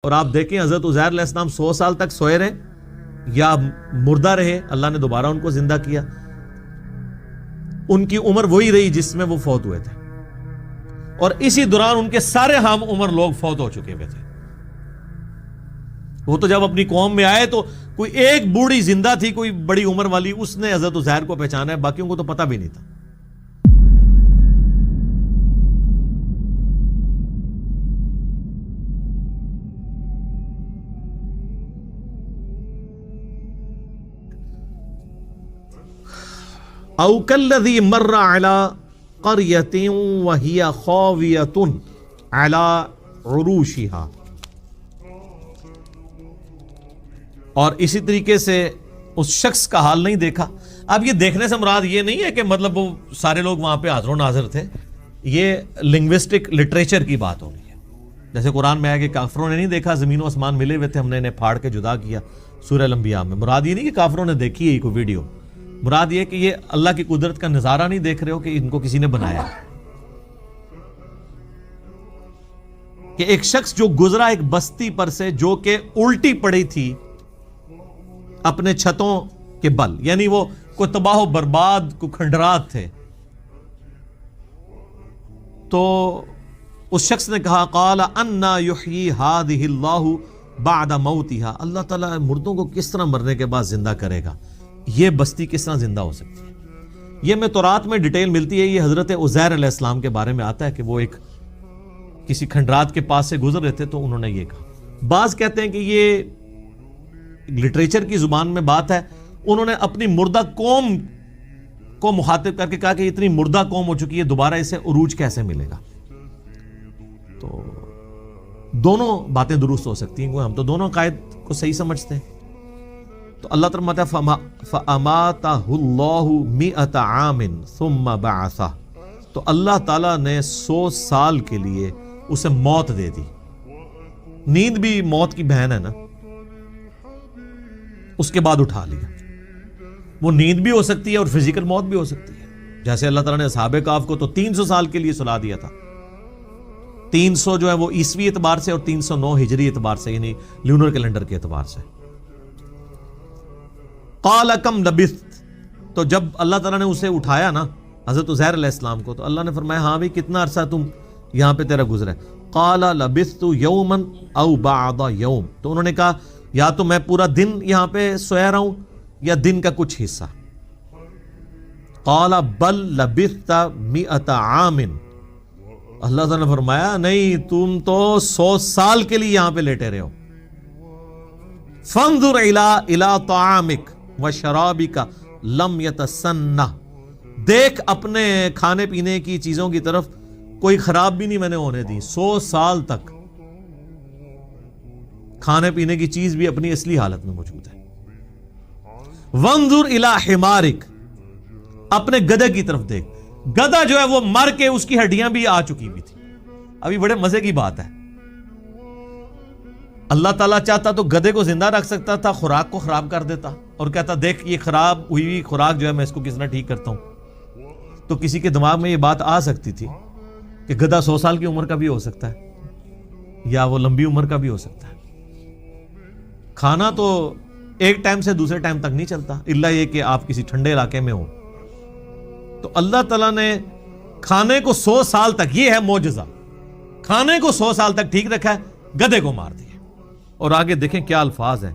اور آپ دیکھیں حضرت عزیر علیہ السلام 100 سال تک سوئے رہے یا مردہ رہے، اللہ نے دوبارہ ان کو زندہ کیا. ان کی عمر وہی رہی جس میں وہ فوت ہوئے تھے، اور اسی دوران ان کے سارے ہم عمر لوگ فوت ہو چکے ہوئے تھے. وہ تو جب اپنی قوم میں آئے تو کوئی ایک بوڑھی زندہ تھی، کوئی بڑی عمر والی، اس نے حضرت عزیر کو پہچانا ہے، باقیوں کو تو پتہ بھی نہیں تھا. او کالذی مر علی قریۃ وہی خاویۃ علی عروشہا، اور اسی طریقے سے اس شخص کا حال نہیں دیکھا. اب یہ دیکھنے سے مراد یہ نہیں ہے کہ مطلب وہ سارے لوگ وہاں پہ حاضر و ناظر تھے، یہ لنگوسٹک لٹریچر کی بات ہو رہی ہے. جیسے قرآن میں ہے کہ کافروں نے نہیں دیکھا، زمین و آسمان ملے ہوئے تھے، ہم نے انہیں پھاڑ کے جدا کیا. سورہ الانبیاء میں مراد یہ نہیں کہ کافروں نے دیکھی ہے کوئی ویڈیو، مراد یہ کہ یہ اللہ کی قدرت کا نظارہ نہیں دیکھ رہے ہو کہ ان کو کسی نے بنایا. کہ ایک شخص جو گزرا ایک بستی پر سے جو کہ الٹی پڑی تھی اپنے چھتوں کے بل، یعنی وہ کوئی تباہ و برباد، کوئی کھنڈرات تھے. تو اس شخص نے کہا قال انا یحیی ہذہ اللہ بعد موتہا، اللہ تعالیٰ مردوں کو کس طرح مرنے کے بعد زندہ کرے گا، یہ بستی کس طرح زندہ ہو سکتی ہے. یہ میں تورات میں ڈیٹیل ملتی ہے، یہ حضرت عزیر علیہ السلام کے بارے میں آتا ہے کہ وہ ایک کسی کھنڈرات کے پاس سے گزر رہے تھے تو انہوں نے یہ کہا. بعض کہتے ہیں کہ یہ لٹریچر کی زبان میں بات ہے، انہوں نے اپنی مردہ قوم کو مخاطب کر کے کہا کہ اتنی مردہ قوم ہو چکی ہے، دوبارہ اسے عروج کیسے ملے گا. تو دونوں باتیں درست ہو سکتی ہیں، ہم تو دونوں عقائد کو صحیح سمجھتے ہیں. تو اللہ تعالیٰ فرماتا ہے فَأَمَاتَهُ اللَّهُ مِئَةَ عَامٍ ثُمَّ بَعَثَهُ، تو اللہ تعالیٰ نے 100 سال کے لیے اسے موت دے دی. نیند بھی موت کی بہن ہے نا، اس کے بعد اٹھا لیا. وہ نیند بھی ہو سکتی ہے اور فزیکل موت بھی ہو سکتی ہے. جیسے اللہ تعالیٰ نے اصحاب کہف کو تو 300 سال کے لیے سلا دیا تھا. 300 جو ہے وہ عیسوی اعتبار سے اور 309 ہجری اعتبار سے، یعنی لونر کیلنڈر کے اعتبار سے. قال کم لبثت، تو جب اللہ تعالیٰ نے اسے اٹھایا نا حضرت عزیر علیہ السلام کو، تو اللہ نے فرمایا ہاں بھی کتنا عرصہ تم یہاں پہ تیرا گزرا ہے. قال لبثت یوما او بعض یوم، تو انہوں نے کہا یا تو میں پورا دن یہاں پہ سویا رہا ہوں یا دن کا کچھ حصہ. قال بل لبثت 100 عام، اللہ تعالیٰ نے فرمایا نہیں، تم تو 100 سال کے لیے یہاں پہ لیٹے رہے ہو. فانظر الی طعامک وشرابک لم یتسنہ، دیکھ اپنے کھانے پینے کی چیزوں کی طرف، کوئی خراب بھی نہیں میں نے ہونے دی. 100 سال تک کھانے پینے کی چیز بھی اپنی اصلی حالت میں موجود ہے. وانظر الی حمارک، اپنے گدھے کی طرف دیکھ. گدھا جو ہے وہ مر کے اس کی ہڈیاں بھی آ چکی ہوئی تھی. ابھی بڑے مزے کی بات ہے، اللہ تعالیٰ چاہتا تو گدھے کو زندہ رکھ سکتا تھا، خوراک کو خراب کر دیتا اور کہتا دیکھ یہ خراب ہوئی خوراک جو ہے میں اس کو کس طرح ٹھیک کرتا ہوں. تو کسی کے دماغ میں یہ بات آ سکتی تھی کہ گدھا 100 سال کی عمر کا بھی ہو سکتا ہے یا وہ لمبی عمر کا بھی ہو سکتا ہے. کھانا تو ایک ٹائم سے دوسرے ٹائم تک نہیں چلتا، الا یہ کہ آپ کسی ٹھنڈے علاقے میں ہو. تو اللہ تعالیٰ نے کھانے کو 100 سال تک، یہ ہے معجزہ، کھانے کو 100 سال تک ٹھیک رکھا ہے، گدھے کو مار دیا. اور آگے دیکھیں کیا الفاظ ہیں.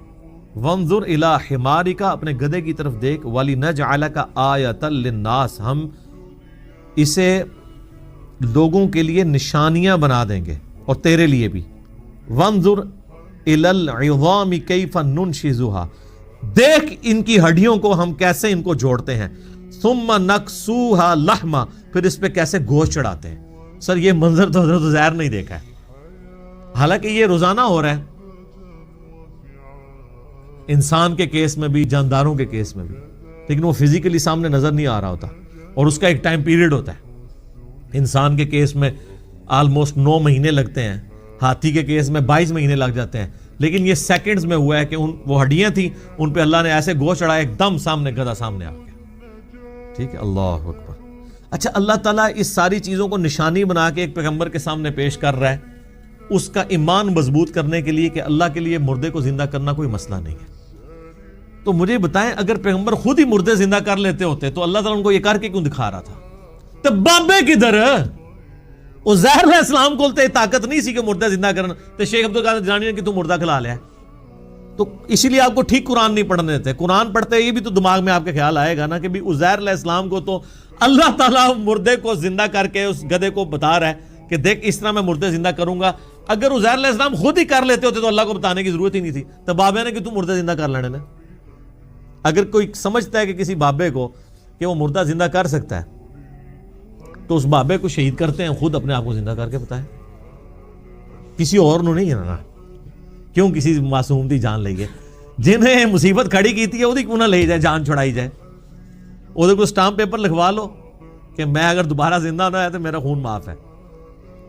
وانظر الی حمارک، اپنے گدھے کی طرف دیکھ. وَلِنَجْعَلَكَ آیَةً لِلنَّاسِ، ہم اسے لوگوں کے لیے نشانیاں بنا دیں گے اور تیرے لیے بھی. وانظر الی العظام کیف ننشزها، دیکھ ان کی ہڈیوں کو ہم کیسے ان کو جوڑتے ہیں. ثم نکسوها لحما، پھر اس پہ کیسے گوشت چڑھاتے ہیں. سر یہ منظر تو حضرت عزیر نہیں دیکھا ہے، حالانکہ یہ روزانہ ہو رہا ہے انسان کے کیس میں بھی، جانداروں کے کیس میں بھی، لیکن وہ فزیکلی سامنے نظر نہیں آ رہا ہوتا اور اس کا ایک ٹائم پیریڈ ہوتا ہے. انسان کے کیس میں آلموسٹ 9 مہینے لگتے ہیں، ہاتھی کے کیس میں 22 مہینے لگ جاتے ہیں، لیکن یہ سیکنڈز میں ہوا ہے کہ وہ ہڈیاں تھیں ان پہ اللہ نے ایسے گوشت چڑھایا، ایک دم سامنے گدھا سامنے آ گیا. ٹھیک ہے، اللہ اکبر. اچھا اللہ تعالیٰ اس ساری چیزوں کو نشانی بنا کے ایک پیغمبر کے سامنے پیش کر رہا ہے اس کا ایمان مضبوط کرنے کے لیے کہ اللہ کے لیے مردے کو زندہ کرنا کوئی مسئلہ نہیں ہے. تو مجھے بتائیں اگر پیغمبر خود ہی مردے زندہ کر لیتے ہوتے تو اللہ تعالیٰ ان کو یہ کر کے کیوں دکھا رہا تھا؟ تو بابے کدھر؟ عزیر علیہ السلام کو طاقت نہیں سی کہ مردہ زندہ کرنا، تو شیخ عبدالقادر جیلانی نے کہ تو مردہ کھلا لیا. تو اسی لیے آپ کو ٹھیک قرآن نہیں پڑھنے دیتے. قرآن پڑھتے یہ بھی تو دماغ میں آپ کے خیال آئے گا نا کہ بھی عزیر علیہ السلام کو تو اللہ تعالیٰ مردے کو زندہ کر کے اس گدھے کو بتا رہا ہے کہ دیکھ اس طرح میں مردے زندہ کروں گا. اگر عزیر علیہ السلام خود ہی کر لیتے ہوتے تو اللہ کو بتانے کی ضرورت ہی نہیں تھی. تو بابے نے کہ تو مردے زندہ کر لینے. اگر کوئی سمجھتا ہے کہ کسی بابے کو کہ وہ مردہ زندہ کر سکتا ہے تو اس بابے کو شہید کرتے ہیں، خود اپنے آپ کو زندہ کر کے بتائیں. کسی اور نے نہیں ہے نا، کیوں کسی معصوم دی جان لئیے؟ جنہیں مصیبت کھڑی کی تھی وہ کیوں نہ لے جائے، جان چھڑائی جائے. وہ کو سٹامپ پیپر لکھوا لو کہ میں اگر دوبارہ زندہ ہونا ہے تو میرا خون معاف ہے.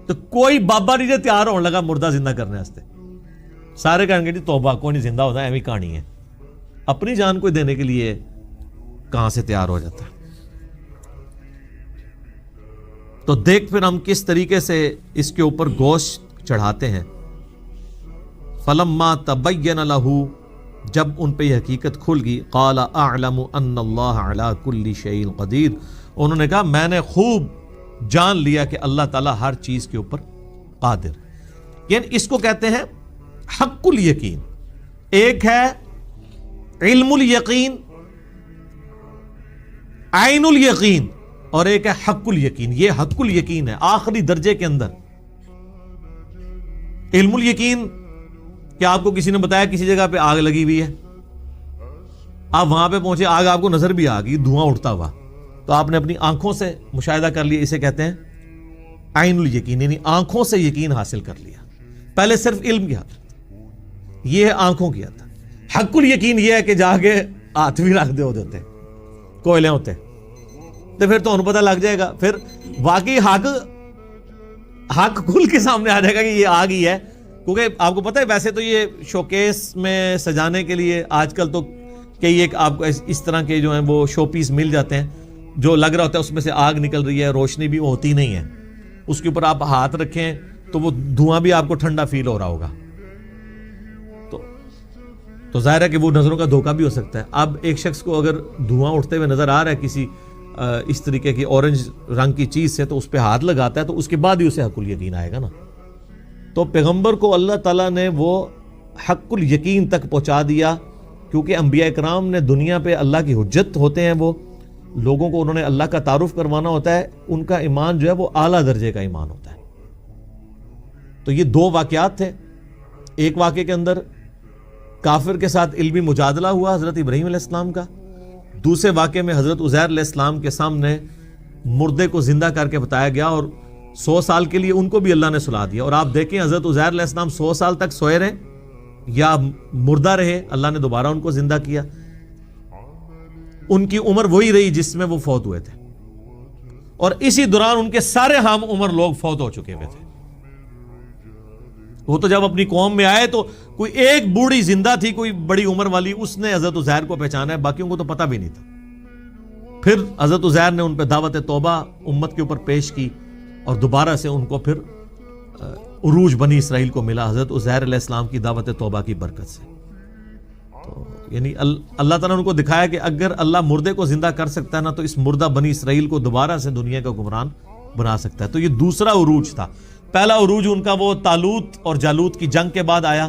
تو کوئی بابا نہیں تیار ہونے لگا مردہ زندہ کرنے واسطے. سارے کہیں گے جی توبہ، کوئی نہیں زندہ ہوتا ہے، ایویں کہانی ہے. اپنی جان کو دینے کے لیے کہاں سے تیار ہو جاتا ہے؟ تو دیکھ پھر ہم کس طریقے سے اس کے اوپر گوشت چڑھاتے ہیں. فلما تبین لہ، جب ان پہ یہ حقیقت کھل گئی، قال اعلم ان اللہ علی کل شیء قدیر، انہوں نے کہا میں نے خوب جان لیا کہ اللہ تعالیٰ ہر چیز کے اوپر قادر. یعنی اس کو کہتے ہیں حق الیقین. ایک ہے علم الیقین، عین الیقین، اور ایک ہے حق الیقین. یہ حق الیقین ہے آخری درجے کے اندر. علم الیقین کہ آپ کو کسی نے بتایا کسی جگہ پہ آگ لگی ہوئی ہے، آپ وہاں پہ پہنچے، آگ آپ کو نظر بھی آ گئی، دھواں اٹھتا ہوا، تو آپ نے اپنی آنکھوں سے مشاہدہ کر لیا. اسے کہتے ہیں عین الیقین، یعنی آنکھوں سے یقین حاصل کر لیا. پہلے صرف علم کی حد، یہ ہے آنکھوں کی حد. حق الیقین یہ ہے کہ جا کے ہاتھ بھی رکھ دے ہوتے کوئلے ہوتے، تو پھر تو انہوں پتہ لگ جائے گا. پھر واقعی حق کھل کے سامنے آ جائے گا کہ یہ آگ ہی ہے. کیونکہ آپ کو پتہ ہے ویسے تو یہ شوکیس میں سجانے کے لیے آج کل تو کئی ایک آپ کو اس طرح کے جو ہیں وہ شو پیس مل جاتے ہیں، جو لگ رہا ہوتا ہے اس میں سے آگ نکل رہی ہے، روشنی بھی ہوتی نہیں ہے. اس کے اوپر آپ ہاتھ رکھیں تو وہ دھواں بھی آپ کو ٹھنڈا فیل ہو رہا ہوگا. تو ظاہر ہے کہ وہ نظروں کا دھوکہ بھی ہو سکتا ہے. اب ایک شخص کو اگر دھواں اٹھتے ہوئے نظر آ رہا ہے کسی اس طریقے کی اورنج رنگ کی چیز سے، تو اس پہ ہاتھ لگاتا ہے تو اس کے بعد ہی اسے حق الیقین آئے گا نا. تو پیغمبر کو اللہ تعالیٰ نے وہ حق الیقین تک پہنچا دیا، کیونکہ انبیاء کرام نے دنیا پہ اللہ کی حجت ہوتے ہیں. وہ لوگوں کو انہوں نے اللہ کا تعارف کروانا ہوتا ہے. ان کا ایمان جو ہے وہ اعلیٰ درجے کا ایمان ہوتا ہے. تو یہ دو واقعات تھے. ایک واقعے کے اندر کافر کے ساتھ علمی مجادلہ ہوا حضرت ابراہیم علیہ السلام کا. دوسرے واقعے میں حضرت عزیر علیہ السلام کے سامنے مردے کو زندہ کر کے بتایا گیا، اور 100 سال کے لیے ان کو بھی اللہ نے سلا دیا. اور آپ دیکھیں حضرت عزیر علیہ السلام 100 سال تک سوئے رہے یا مردہ رہے، اللہ نے دوبارہ ان کو زندہ کیا. ان کی عمر وہی رہی جس میں وہ فوت ہوئے تھے، اور اسی دوران ان کے سارے ہم عمر لوگ فوت ہو چکے ہوئے تھے. وہ تو جب اپنی قوم میں آئے تو کوئی ایک بوڑھی زندہ تھی، کوئی بڑی عمر والی، اس نے حضرت عزیر کو پہچانا ہے، باقیوں کو تو پتہ بھی نہیں تھا. پھر حضرت عزیر نے ان پہ دعوت توبہ امت کے اوپر پیش کی، اور دوبارہ سے ان کو پھر عروج بنی اسرائیل کو ملا حضرت عزیر علیہ السلام کی دعوت توبہ کی برکت سے. تو یعنی اللہ تعالیٰ نے ان کو دکھایا کہ اگر اللہ مردے کو زندہ کر سکتا ہے نا، تو اس مردہ بنی اسرائیل کو دوبارہ سے دنیا کا حکمران بنا سکتا ہے. تو یہ دوسرا عروج تھا. پہلا عروج ان کا وہ طالوت اور جالوت کی جنگ کے بعد آیا،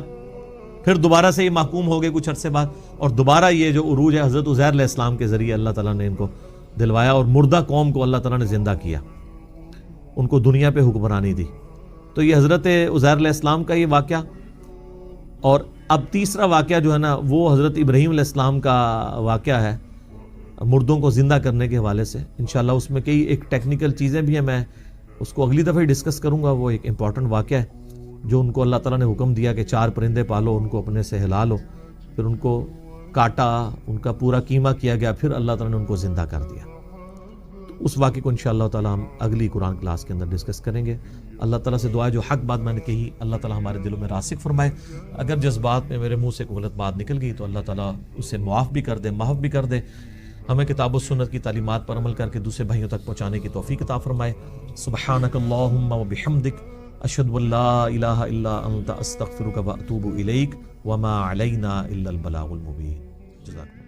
پھر دوبارہ سے یہ محکوم ہو گئے کچھ عرصے بعد، اور دوبارہ یہ جو عروج ہے حضرت عزیر علیہ السلام کے ذریعے اللہ تعالیٰ نے ان کو دلوایا، اور مردہ قوم کو اللہ تعالیٰ نے زندہ کیا، ان کو دنیا پہ حکمرانی دی. تو یہ حضرت عزیر علیہ السلام کا یہ واقعہ. اور اب تیسرا واقعہ جو ہے نا وہ حضرت ابراہیم علیہ السلام کا واقعہ ہے، مردوں کو زندہ کرنے کے حوالے سے. انشاءاللہ اس میں کئی ایک ٹیکنیکل چیزیں بھی ہیں، میں اس کو اگلی دفعہ ڈسکس کروں گا. وہ ایک امپورٹنٹ واقعہ ہے جو ان کو اللہ تعالیٰ نے حکم دیا کہ 4 پرندے پالو، ان کو اپنے سے ہلا لو، پھر ان کو کاٹا، ان کا پورا قیمہ کیا گیا، پھر اللہ تعالیٰ نے ان کو زندہ کر دیا. تو اس واقعے کو انشاءاللہ تعالیٰ ہم اگلی قرآن کلاس کے اندر ڈسکس کریں گے. اللہ تعالیٰ سے دعا ہے جو حق بات میں نے کہی اللہ تعالیٰ ہمارے دلوں میں راسخ فرمائے. اگر جذبات میں میرے منہ سے کوئی غلط بات نکل گئی تو اللہ تعالیٰ اسے معاف بھی کر دے، محف بھی کر دے. ہمیں کتاب و سنت کی تعلیمات پر عمل کر کے دوسرے بھائیوں تک پہنچانے کی توفیق عطا فرمائے. سبحانک اللہم و بحمدک، اشہد ان لا الہ الا انت استغفرک واتوب الیک وما علینا الا البلاغ المبین. جزاکم اللہ.